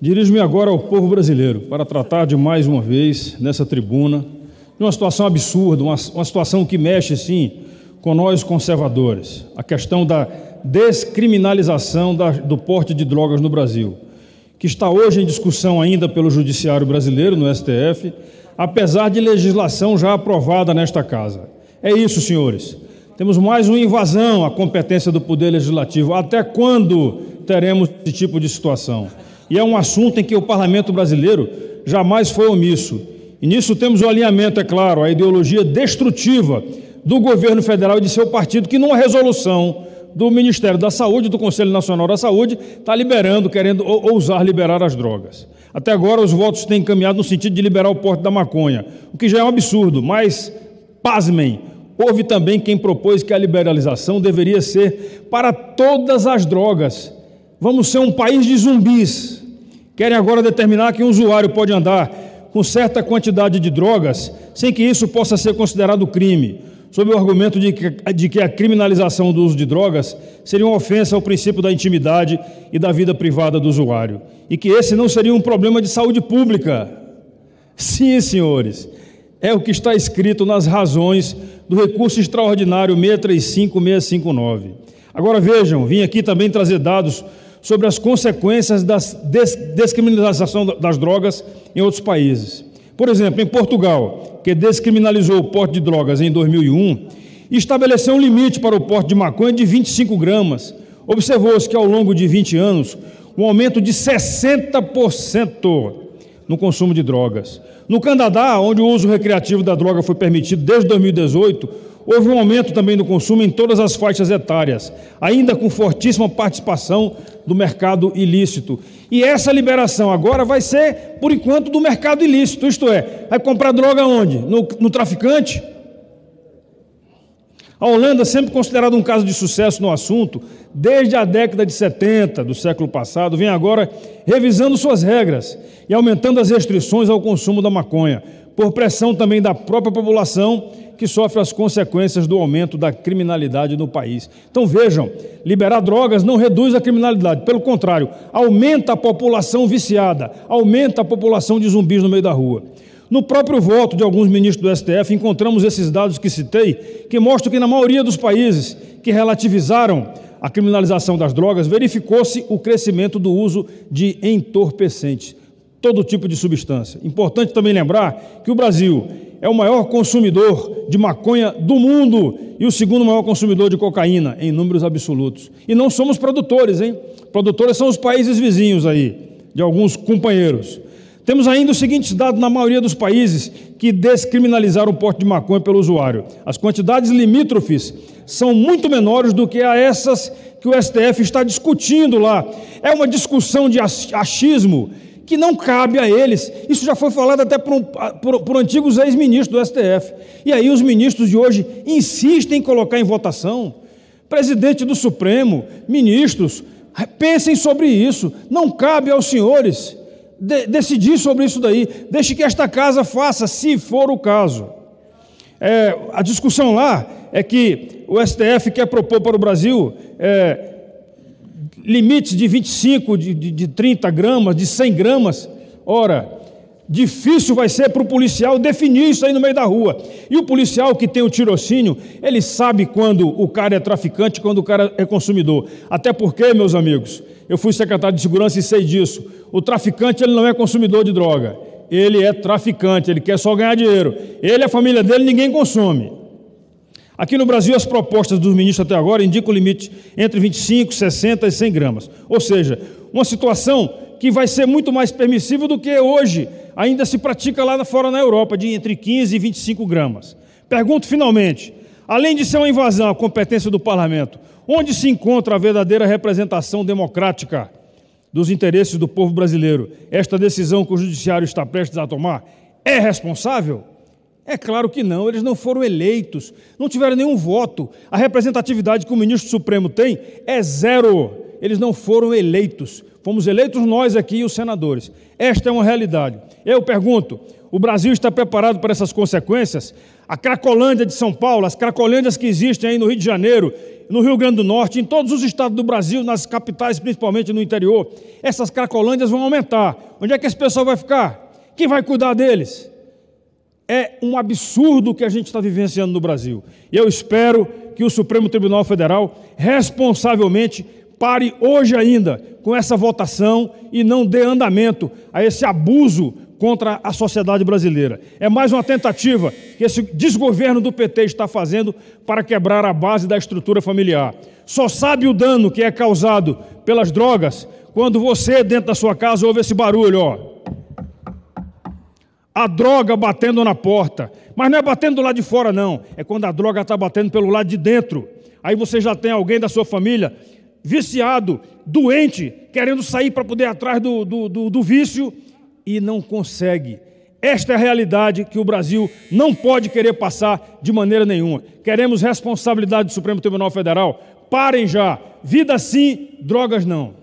Dirijo-me agora ao povo brasileiro para tratar de mais uma vez, nessa tribuna, de uma situação absurda, uma situação que mexe, sim, com nós conservadores, a questão da descriminalização do porte de drogas no Brasil, que está hoje em discussão ainda pelo Judiciário brasileiro, no STF, apesar de legislação já aprovada nesta Casa. É isso, senhores. Temos mais uma invasão à competência do Poder Legislativo. Até quando teremos esse tipo de situação? E é um assunto em que o Parlamento brasileiro jamais foi omisso. E nisso temos o alinhamento, é claro, à ideologia destrutiva do governo federal e de seu partido, que numa resolução do Ministério da Saúde, do Conselho Nacional da Saúde, está liberando, querendo ousar liberar as drogas. Até agora os votos têm encaminhado no sentido de liberar o porte da maconha, o que já é um absurdo, mas, pasmem, houve também quem propôs que a liberalização deveria ser para todas as drogas. Vamos ser um país de zumbis. Querem agora determinar que um usuário pode andar com certa quantidade de drogas sem que isso possa ser considerado crime, sob o argumento de que a criminalização do uso de drogas seria uma ofensa ao princípio da intimidade e da vida privada do usuário, e que esse não seria um problema de saúde pública. Sim, senhores, é o que está escrito nas razões do recurso extraordinário 635-659. Agora vejam, vim aqui também trazer dados sobre as consequências da descriminalização das drogas em outros países. Por exemplo, em Portugal, que descriminalizou o porte de drogas em 2001, estabeleceu um limite para o porte de maconha de 25 gramas. Observou-se que, ao longo de 20 anos, um aumento de 60% no consumo de drogas. No Canadá, onde o uso recreativo da droga foi permitido desde 2018, houve um aumento também do consumo em todas as faixas etárias, ainda com fortíssima participação do mercado ilícito. E essa liberação agora vai ser, por enquanto, do mercado ilícito, isto é, vai comprar droga onde? No traficante? A Holanda, sempre considerada um caso de sucesso no assunto, desde a década de 70 do século passado, vem agora revisando suas regras e aumentando as restrições ao consumo da maconha, por pressão também da própria população, que sofre as consequências do aumento da criminalidade no país. Então vejam, liberar drogas não reduz a criminalidade, pelo contrário, aumenta a população viciada, aumenta a população de zumbis no meio da rua. No próprio voto de alguns ministros do STF, encontramos esses dados que citei, que mostram que na maioria dos países que relativizaram a criminalização das drogas, verificou-se o crescimento do uso de entorpecentes, todo tipo de substância. Importante também lembrar que o Brasil é o maior consumidor de maconha do mundo e o segundo maior consumidor de cocaína, em números absolutos. E não somos produtores, hein? Produtores são os países vizinhos aí, de alguns companheiros. Temos ainda os seguintes dados na maioria dos países que descriminalizaram o porte de maconha pelo usuário. As quantidades limítrofes são muito menores do que a essas que o STF está discutindo lá. É uma discussão de achismo que não cabe a eles. Isso já foi falado até por antigos ex-ministros do STF. E aí os ministros de hoje insistem em colocar em votação. Presidente do Supremo, ministros, pensem sobre isso. Não cabe aos senhores decidir sobre isso daí. Deixe que esta casa faça, se for o caso. A discussão lá é que o STF quer propor para o Brasil limites de 25, de 30 gramas, de 100 gramas. Ora, difícil vai ser para o policial definir isso aí no meio da rua. E o policial que tem o tirocínio, ele sabe quando o cara é traficante, quando o cara é consumidor. Até porque, meus amigos, eu fui secretário de segurança e sei disso. O traficante, ele não é consumidor de droga. Ele é traficante, ele quer só ganhar dinheiro. Ele e a família dele, ninguém consome. Aqui no Brasil, as propostas dos ministros até agora indicam o limite entre 25, 60 e 100 gramas. Ou seja, uma situação que vai ser muito mais permissível do que hoje ainda se pratica lá fora na Europa, de entre 15 e 25 gramas. Pergunto finalmente, além de ser uma invasão à competência do Parlamento, onde se encontra a verdadeira representação democrática dos interesses do povo brasileiro? Esta decisão que o Judiciário está prestes a tomar é responsável? É claro que não, eles não foram eleitos, não tiveram nenhum voto. A representatividade que o ministro Supremo tem é zero. Eles não foram eleitos. Fomos eleitos nós aqui, os senadores. Esta é uma realidade. Eu pergunto, o Brasil está preparado para essas consequências? A Cracolândia de São Paulo, as Cracolândias que existem aí no Rio de Janeiro, no Rio Grande do Norte, em todos os estados do Brasil, nas capitais, principalmente no interior, essas cracolândias vão aumentar. Onde é que esse pessoal vai ficar? Quem vai cuidar deles? É um absurdo o que a gente está vivenciando no Brasil. E eu espero que o Supremo Tribunal Federal, responsavelmente, pare hoje ainda com essa votação e não dê andamento a esse abuso contra a sociedade brasileira. É mais uma tentativa que esse desgoverno do PT está fazendo para quebrar a base da estrutura familiar. Só sabe o dano que é causado pelas drogas quando você, dentro da sua casa, ouve esse barulho, ó. A droga batendo na porta. Mas não é batendo do lado de fora, não. É quando a droga está batendo pelo lado de dentro. Aí você já tem alguém da sua família viciado, doente, querendo sair para poder ir atrás do vício e não consegue. Esta é a realidade que o Brasil não pode querer passar de maneira nenhuma. Queremos responsabilidade do Supremo Tribunal Federal? Parem já. Vida sim, drogas não.